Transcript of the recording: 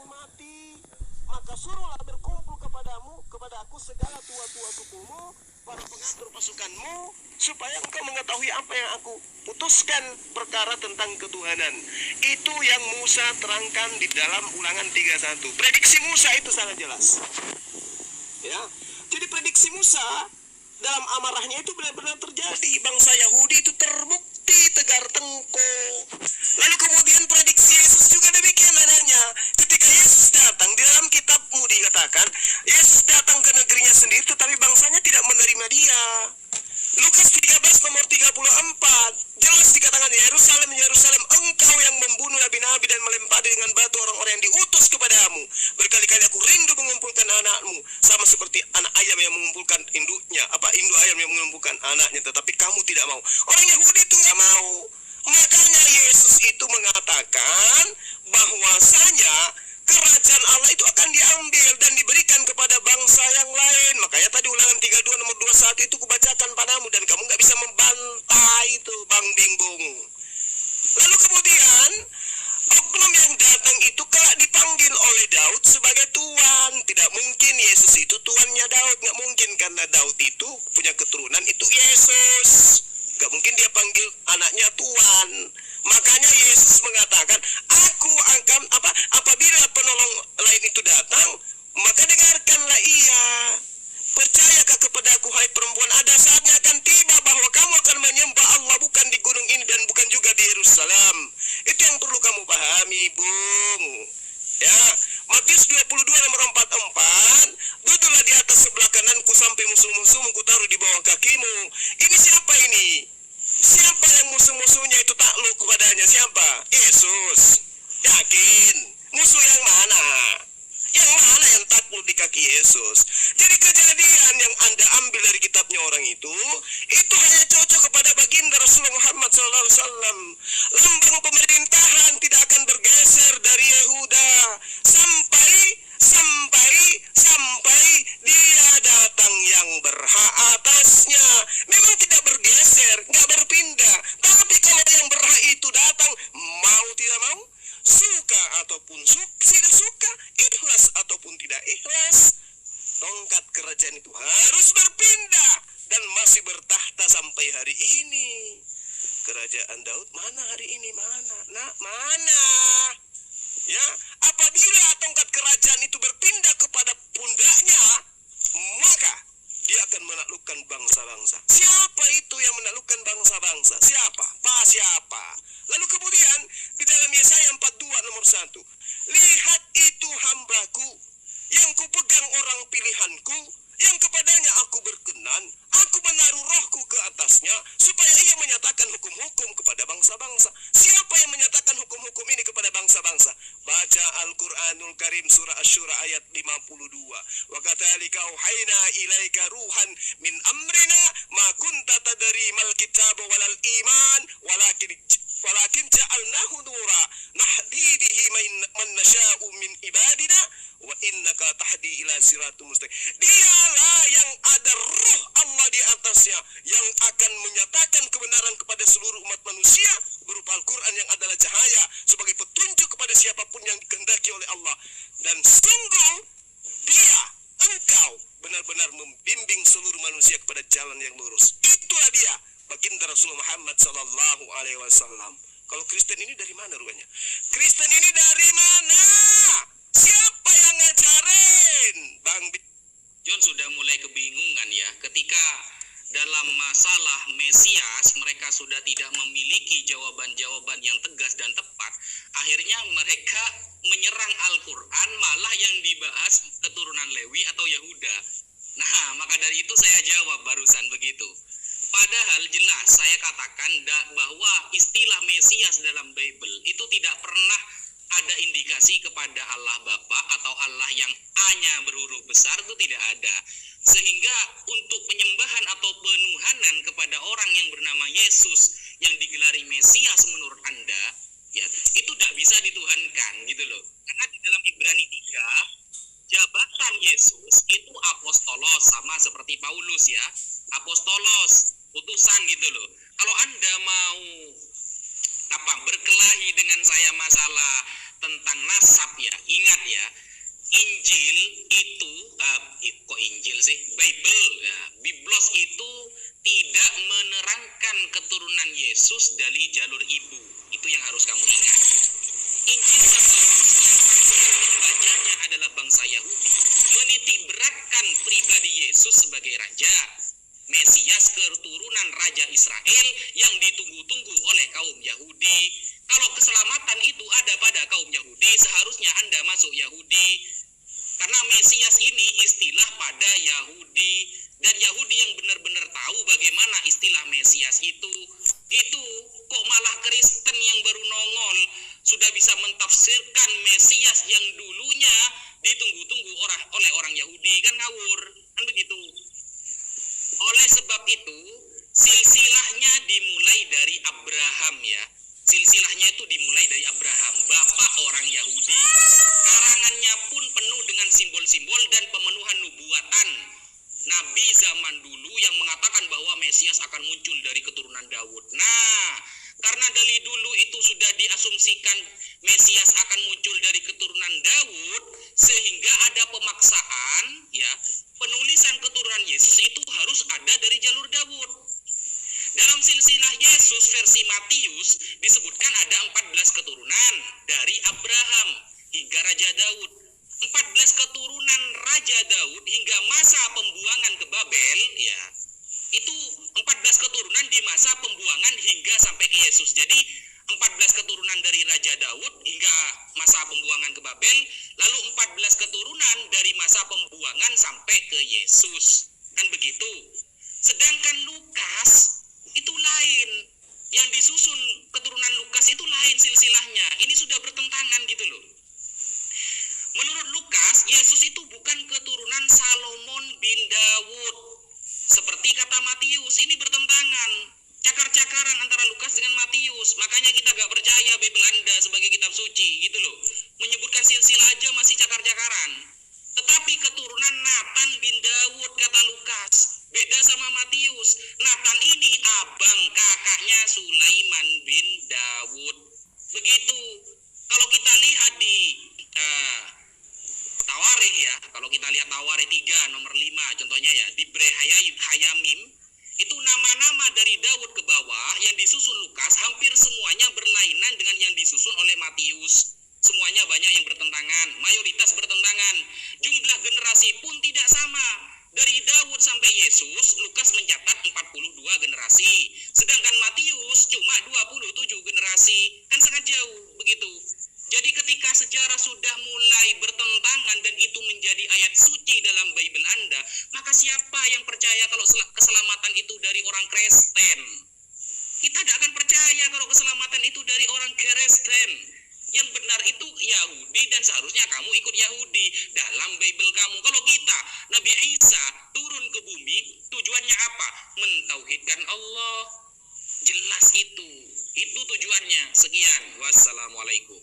mati, maka suruhlah berkumpul kepada aku segala tua-tua sukumu, para pengatur pasukanmu, supaya engkau mengetahui apa yang aku putuskan perkara tentang ketuhanan. Itu yang Musa terangkan di dalam Ulangan 31. Prediksi Musa itu sangat jelas. Ya, jadi prediksi Musa dalam amarahnya itu benar-benar terjadi. Bangsa Yahudi itu terbukti tegar tengkuk. Lalu kemudian prediksi Yesus juga demikian adanya. Ketika Yesus datang, di dalam kitabmu dikatakan Yesus datang ke negerinya sendiri, tetapi bangsanya tidak menerima dia. Lukas 13 nomor 34 jelas dikatakan, Yerusalem, Yerusalem, engkau yang membunuh nabi-nabi dan melempari dengan batu orang-orang yang diutus kepadamu. Berkali-kali aku rindu mengumpulkan anakmu, sama seperti anak ayam yang mengumpulkan induknya, induk ayam yang mengumpulkan anaknya, tetapi kamu tidak mau. Orang Yahudi itu nggak mau. Makanya Yesus itu mengatakan bahwasanya kerajaan Allah itu akan diambil dan diberikan kepada bangsa yang lain. Makanya tadi Ulangan 32 nomor 21 itu kubacakan padamu, dan kamu nggak bisa membantah itu, Bang Bingbung. Lalu kemudian oknum yang datang itu kelak dipanggil oleh Daud sebagai Tuan. Tidak mungkin Yesus itu tuannya Daud, nggak mungkin, karena Daud itu punya keturunan itu Yesus. Gak mungkin dia panggil anaknya Tuan. Makanya Yesus mengatakan, aku akan apabila penolong lain itu datang, maka dengarkanlah ia. Percayakah kepadaku, hai perempuan, ada saatnya akan tiba bahwa kamu akan menyembah Allah bukan di gunung ini dan bukan juga di Yerusalem. Itu yang perlu kamu pahami, Bung. Ya, Matius 22 nomor 44, duduklah di atas sebelah kananku sampai musuh-musuhmu kutaruh di bawah kakimu. Ini siapa ini? Siapa yang musuh-musuhnya itu takluk kepadanya? Siapa? Yesus. Yakin? Musuh yang mana? Yang mana yang takluk di kaki Yesus? Jadi kejadian yang Anda ambil dari kitabnya orang itu hanya cocok kepada baginda Rasulullah Muhammad SAW. Lambang pemerintahan tidak akan bergeser dari Yehuda sampai dia datang yang berhak atasnya. Memang tidak bergeser, nggak berpindah. Tapi kalau yang berhak itu datang, mau tidak mau, suka ataupun tidak suka, ikhlas ataupun tidak ikhlas, tongkat kerajaan itu harus berpindah dan masih bertahta sampai hari ini. Kerajaan Daud mana hari ini? Mana? Ya, apabila tongkat kerajaan itu berpindah kepada pundaknya, maka dia akan menaklukkan bangsa-bangsa. Siapa itu yang menaklukkan bangsa-bangsa? Siapa? Lalu kemudian di dalam Yesaya 42 nomor 1, lihat itu hambaku yang kupegang orang pilihanku, yang kepadanya aku berkenan, aku menaruh rohku ke atasnya, supaya ia menyatakan hukum-hukum kepada bangsa-bangsa. Siapa yang menyatakan hukum-hukum ini kepada bangsa-bangsa? Baca Al-Quranul Karim surah Asy-Syura ayat 52. Wa katsalika auhayna ilaika ruhan min amrina ma kunta tadri mal kitab walal iman walakin ja'alnahu nura nahdi bihi man nasha'u min ibadina wa innaka tahdi ila siratul mustaqim. Dialah yang ada ruh Allah di atasnya, yang akan menyatakan kebenaran kepada seluruh umat manusia berupa Al-Quran yang adalah cahaya sebagai petunjuk kepada siapapun yang dikehendaki oleh Allah. Dan sungguh engkau benar-benar membimbing seluruh manusia kepada jalan yang lurus. Itulah dia baginda Rasulullah Muhammad sallallahu alaihi wasallam. Kalau Kristen ini dari mana rupanya? Kristen ini dari mana? Siapa yang ngajarin? Bang John sudah mulai kebingungan ya, ketika dalam masalah Mesias mereka sudah tidak memiliki jawaban-jawaban yang tegas dan tepat. Akhirnya mereka menyerang Al-Quran, malah yang dibahas keturunan Lewi atau Yehuda. Nah, maka dari itu saya jawab barusan begitu. Padahal jelas saya katakan bahwa istilah Mesias dalam Bible itu tidak pernah ada indikasi kepada Allah Bapa atau Allah yang A-nya berhuruf besar, itu tidak ada. Sehingga untuk penyembahan atau penuhanan kepada orang yang bernama Yesus yang digelari Mesias menurut Anda, ya, itu tidak bisa dituhankan gitu loh. Karena di dalam Ibrani 3, jabatan Yesus itu apostolos, sama seperti Paulus ya. Apostolos, utusan gitu loh. Kalau Anda mau berkelahi dengan saya masalah tentang nasab ya, ingat ya, Injil itu kok Injil sih? Bible ya. Biblos itu tidak menerangkan keturunan Yesus dari jalur ibu. Itu yang harus kamu ingat. Injil yang membacanya adalah bangsa Yahudi, menitik beratkan pribadi Yesus sebagai raja, Mesias keturunan Raja Israel yang ditunggu-tunggu oleh kaum Yahudi. Kalau keselamatan itu ada pada kaum Yahudi, seharusnya Anda masuk Yahudi. Karena Mesias ini istilah pada Yahudi, dan Yahudi yang benar-benar tahu bagaimana istilah Mesias itu. Gitu, kok malah Kristen yang baru nongol sudah bisa mentafsirkan Mesias yang dulunya ditunggu-tunggu oleh orang Yahudi, kan ngawur, kan begitu. Oleh sebab itu, silsilahnya dimulai dari Abraham ya. Silsilahnya itu dimulai dari Abraham, bapak orang Yahudi. Karangannya pun penuh dengan simbol-simbol dan pemenuhan nubuatan Nabi zaman dulu yang mengatakan bahwa Mesias akan muncul dari keturunan Daud. Nah, karena dari dulu itu sudah diasumsikan Mesias akan muncul dari keturunan Daud, sehingga ada pemaksaan ya, penulisan keturunan Yesus itu harus ada dari jalur Daud. Dalam silsilah Yesus versi Matius disebutkan ada 14 keturunan dari Abraham hingga Raja Daud. 14 keturunan Raja Daud hingga masa pembuangan ke Babel ya. Itu 14 keturunan di masa pembuangan hingga sampai ke Yesus. Jadi 14 keturunan dari Raja Daud hingga masa pembuangan ke Babel, lalu 14 keturunan dari masa pembuangan sampai ke Yesus. Kan begitu. Sedangkan Lukas itu lain. Yang disusun keturunan Lukas itu lain silsilahnya. Ini sudah bertentangan gitu loh. Menurut Lukas, Yesus itu bukan keturunan Salomon bin Daud. Seperti kata Matius, ini bertentangan. Cakar-cakaran antara Lukas dengan Matius. Makanya kita gak percaya Bible Anda sebagai kitab suci gitu loh. Menyebutkan silsilah aja masih cakar-cakaran. Tetapi keturunan Nathan bin Daud kata Lukas. Beda sama Matius. Nathan ini abang kakaknya Sulaiman bin Daud. Begitu. Kalau kita lihat di Tawarikh ya, kalau kita lihat Tawarikh 3 nomor 5 contohnya ya, di Bre Hayamim itu nama-nama dari Daud ke bawah yang disusun Lukas hampir semuanya berlainan dengan yang disusun oleh Matius. Semuanya banyak yang bertentangan, mayoritas bertentangan. Jumlah generasi pun tidak sama. Dari Daud sampai Yesus, Lukas mencatat 42 generasi. Sedangkan Matius cuma 27 generasi. Kan sangat jauh begitu. Jadi ketika sejarah sudah mulai bertentangan dan itu menjadi ayat suci dalam Bible Anda, maka siapa yang percaya kalau keselamatan itu dari orang Kristen? Kita tidak akan percaya kalau keselamatan itu dari orang Kristen. Yang benar itu Yahudi dan seharusnya kamu ikut Yahudi dalam Bible kamu. Kalau kita, Nabi Isa turun ke bumi, tujuannya apa? Mentauhidkan Allah. Jelas itu. Itu tujuannya. Sekian. Wassalamualaikum.